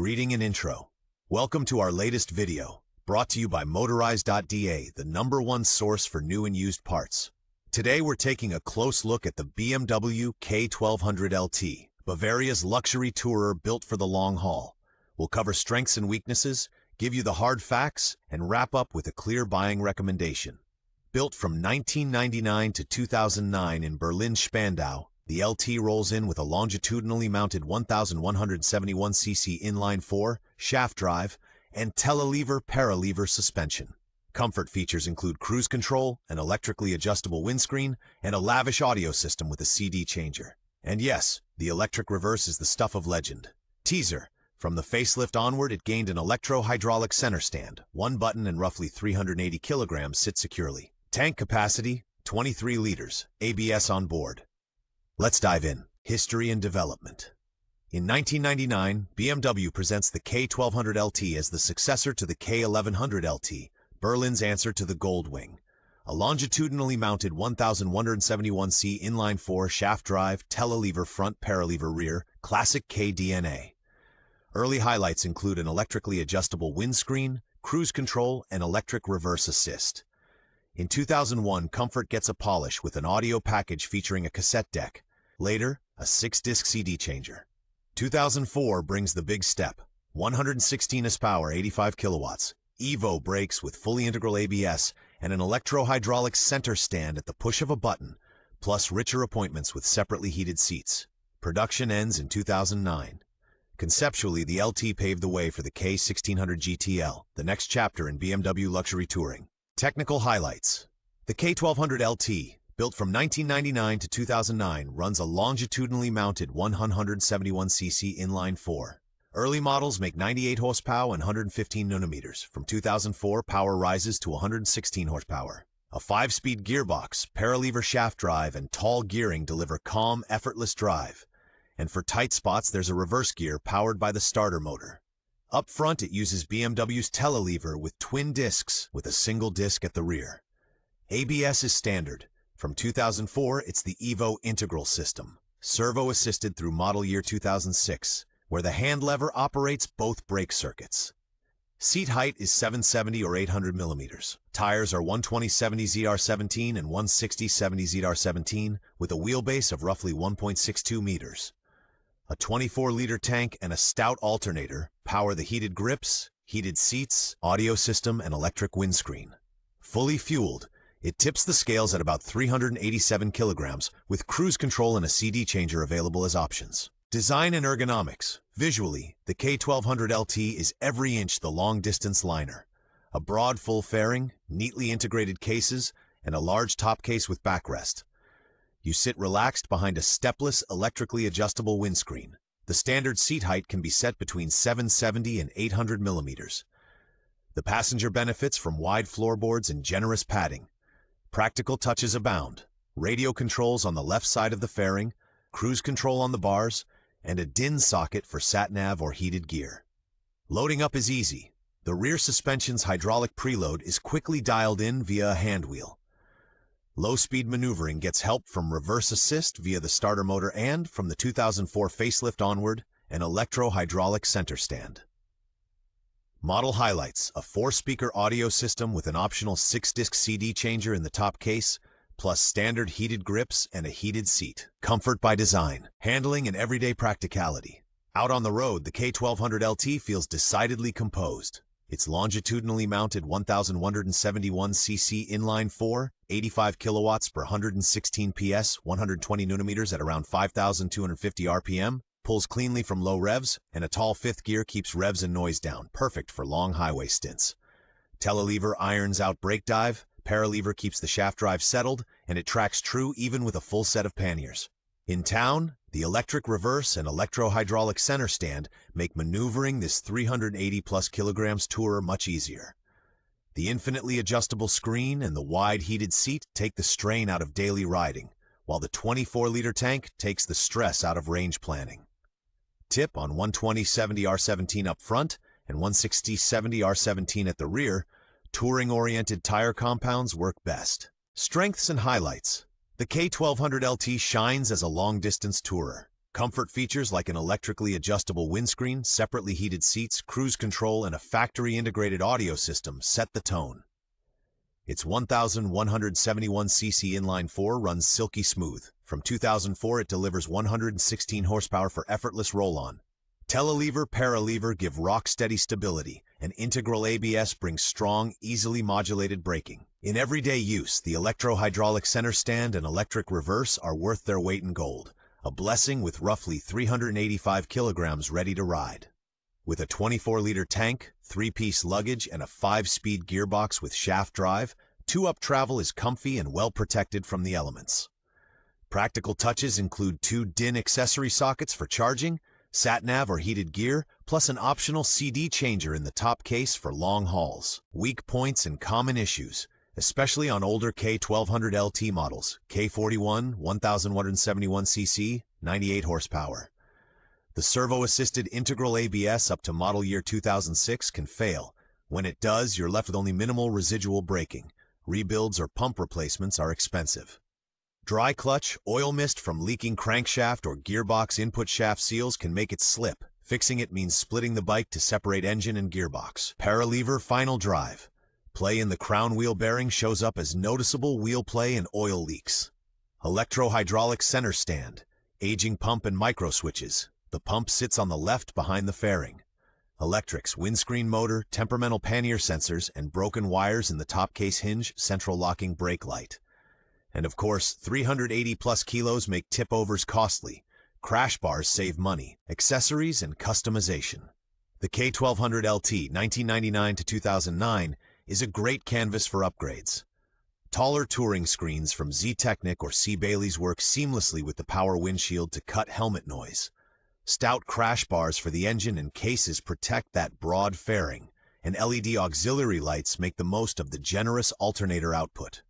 Greeting and intro. Welcome to our latest video, brought to you by Motorize.da, the #1 source for new and used parts. Today we're taking a close look at the BMW K 1200 LT, Bavaria's luxury tourer built for the long haul. We'll cover strengths and weaknesses, give you the hard facts, and wrap up with a clear buying recommendation. Built from 1999 to 2009 in Berlin-Spandau, the LT rolls in with a longitudinally mounted 1,171cc inline-4 shaft drive and telelever-paralever suspension. Comfort features include cruise control, an electrically adjustable windscreen, and a lavish audio system with a CD changer. And yes, the electric reverse is the stuff of legend. Teaser: from the facelift onward, it gained an electro-hydraulic center stand. One button and roughly 380 kilograms sit securely. Tank capacity, 23 liters, ABS on board. Let's dive in. History and development. In 1999, BMW presents the K 1200 LT as the successor to the K 1100 LT, Berlin's answer to the Goldwing. A longitudinally mounted 1,171c inline-4 shaft drive, telelever front, paralever rear, classic K DNA. Early highlights include an electrically adjustable windscreen, cruise control, and electric reverse assist. In 2001, comfort gets a polish with an audio package featuring a cassette deck. Later, a 6-disc CD changer. 2004 brings the big step. 116 horsepower, 85 kilowatts. Evo brakes with fully integral ABS and an electro-hydraulic center stand at the push of a button, plus richer appointments with separately heated seats. Production ends in 2009. Conceptually, the LT paved the way for the K 1600 GTL, the next chapter in BMW luxury touring. Technical highlights. The K 1200 LT, built from 1999 to 2009, runs a longitudinally mounted 171cc inline-4. Early models make 98 horsepower and 115 newton-meters. From 2004, power rises to 116 horsepower. A 5-speed gearbox, paralever shaft drive, and tall gearing deliver calm, effortless drive. And for tight spots, there's a reverse gear powered by the starter motor. Up front, it uses BMW's telelever with twin discs with a single disc at the rear. ABS is standard. From 2004, it's the Evo integral system, servo-assisted through model year 2006, where the hand lever operates both brake circuits. Seat height is 770 or 800 millimeters. Tires are 120/70 ZR17 and 160/70 ZR17 with a wheelbase of roughly 1.62 meters. A 24-liter tank and a stout alternator power the heated grips, heated seats, audio system, and electric windscreen. Fully fueled, it tips the scales at about 387 kilograms, with cruise control and a CD changer available as options. Design and ergonomics. Visually, the K 1200 LT is every inch the long-distance liner. A broad full fairing, neatly integrated cases, and a large top case with backrest. You sit relaxed behind a stepless, electrically adjustable windscreen. The standard seat height can be set between 770 and 800 millimeters. The passenger benefits from wide floorboards and generous padding. Practical touches abound. Radio controls on the left side of the fairing, cruise control on the bars, and a DIN socket for sat-nav or heated gear. Loading up is easy. The rear suspension's hydraulic preload is quickly dialed in via a hand wheel. Low-speed maneuvering gets help from reverse assist via the starter motor and, from the 2004 facelift onward, an electro-hydraulic center stand. Model highlights: a 4-speaker audio system with an optional 6-disc CD changer in the top case, plus standard heated grips and a heated seat. Comfort by design, handling and everyday practicality. Out on the road, the K 1200 LT feels decidedly composed. Its longitudinally mounted 1,171cc inline-4, 85 kilowatts per 116 PS, 120 newton-meters at around 5,250 RPM, pulls cleanly from low revs, and a tall 5th gear keeps revs and noise down, perfect for long highway stints. Telelever irons out brake dive, paralever keeps the shaft drive settled, and it tracks true even with a full set of panniers. In town, the electric reverse and electro-hydraulic center stand make maneuvering this 380-plus kilograms tourer much easier. The infinitely adjustable screen and the wide heated seat take the strain out of daily riding, while the 24-liter tank takes the stress out of range planning. Tip: on 120/70 R17 up front and 160/70 R17 at the rear, touring-oriented tire compounds work best. Strengths and highlights. The K 1200 LT shines as a long-distance tourer. Comfort features like an electrically adjustable windscreen, separately heated seats, cruise control, and a factory-integrated audio system set the tone. Its 1,171cc inline-4 runs silky smooth. From 2004, it delivers 116 horsepower for effortless roll-on. Telelever, paralever give rock-steady stability, and integral ABS brings strong, easily modulated braking. In everyday use, the electro-hydraulic center stand and electric reverse are worth their weight in gold. A blessing with roughly 385 kilograms ready to ride. With a 24-liter tank, 3-piece luggage, and a 5-speed gearbox with shaft drive, 2-up travel is comfy and well protected from the elements. Practical touches include 2 DIN accessory sockets for charging, sat-nav or heated gear, plus an optional CD changer in the top case for long hauls. Weak points and common issues, especially on older K1200 LT models, K41, 1171cc, 98 horsepower. The servo-assisted integral ABS up to model year 2006 can fail. When it does, you're left with only minimal residual braking. Rebuilds or pump replacements are expensive. Dry clutch, oil mist from leaking crankshaft or gearbox input shaft seals can make it slip. Fixing it means splitting the bike to separate engine and gearbox. Paralever final drive. Play in the crown wheel bearing shows up as noticeable wheel play and oil leaks. Electro-hydraulic center stand. Aging pump and micro switches. The pump sits on the left behind the fairing. Electrics, windscreen motor, temperamental pannier sensors, and broken wires in the top case hinge, central locking brake light. And of course, 380-plus kilos make tip-overs costly. Crash bars save money, accessories, and customization. The K1200 LT, 1999 to 2009, is a great canvas for upgrades. Taller touring screens from Z-Technic or C. Bailey's work seamlessly with the power windshield to cut helmet noise. Stout crash bars for the engine and cases protect that broad fairing, and LED auxiliary lights make the most of the generous alternator output.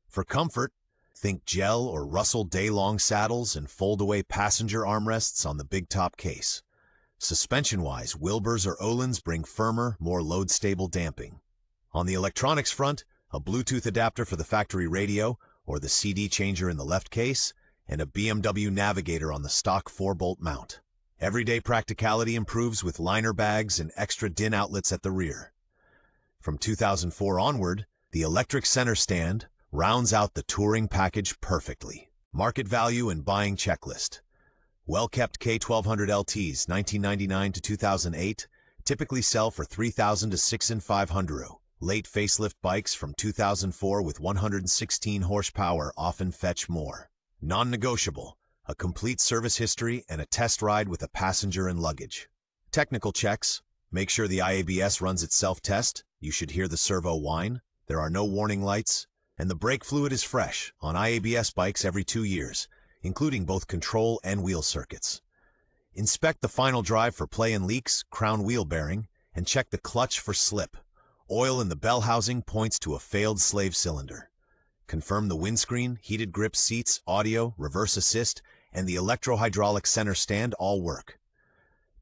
For comfort, think gel or Russell day-long saddles and fold-away passenger armrests on the big top case. Suspension-wise, Wilbur's or Öhlins bring firmer, more load-stable damping. On the electronics front, a Bluetooth adapter for the factory radio, or the CD changer in the left case, and a BMW Navigator on the stock 4-bolt mount. Everyday practicality improves with liner bags and extra DIN outlets at the rear. From 2004 onward, the electric center stand rounds out the touring package perfectly. Market value and buying checklist. Well-kept K1200 LTs, 1999 to 2008, typically sell for $3,000 to $6,500. Late facelift bikes from 2004 with 116 horsepower often fetch more. Non-negotiable. A complete service history, and a test ride with a passenger and luggage. Technical checks. Make sure the IABS runs its self-test. You should hear the servo whine. There are no warning lights. And the brake fluid is fresh on IABS bikes every 2 years, including both control and wheel circuits. Inspect the final drive for play and leaks, crown wheel bearing, and check the clutch for slip. Oil in the bell housing points to a failed slave cylinder. Confirm the windscreen, heated grip seats, audio, reverse assist, and the electro-hydraulic center stand all work.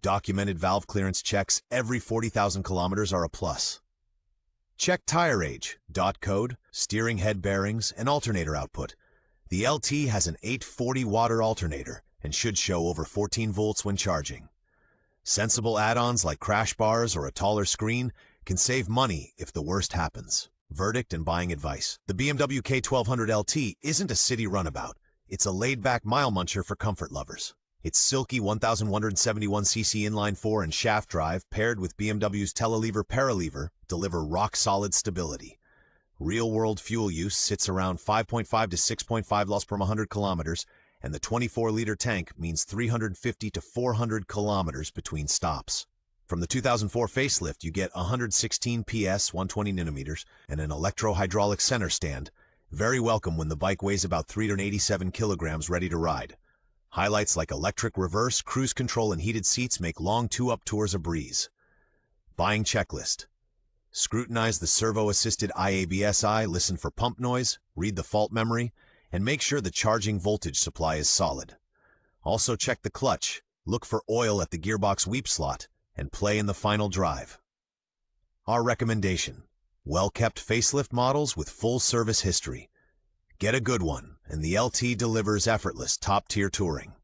Documented valve clearance checks every 40,000 kilometers are a plus. Check tire age, dot code, steering head bearings, and alternator output. The LT has an 840 watt alternator and should show over 14 volts when charging. Sensible add-ons like crash bars or a taller screen can save money if the worst happens. Verdict and buying advice. The BMW K1200 LT isn't a city runabout. It's a laid-back mile muncher for comfort lovers. Its silky 1,171cc inline-4 and shaft drive, paired with BMW's telelever paralever, deliver rock-solid stability. Real-world fuel use sits around 5.5 to 6.5 loss per 100 kilometers, and the 24-liter tank means 350 to 400 kilometers between stops. From the 2004 facelift, you get 116 PS, 120 nanometers, and an electro-hydraulic center stand. Very welcome when the bike weighs about 387 kilograms ready to ride. Highlights like electric reverse, cruise control, and heated seats make long 2-up tours a breeze. Buying checklist. Scrutinize the servo-assisted IABSI, listen for pump noise, read the fault memory, and make sure the charging voltage supply is solid. Also check the clutch, look for oil at the gearbox weep slot, and play in the final drive. Our recommendation: well-kept facelift models with full service history. Get a good one, and the LT delivers effortless top-tier touring.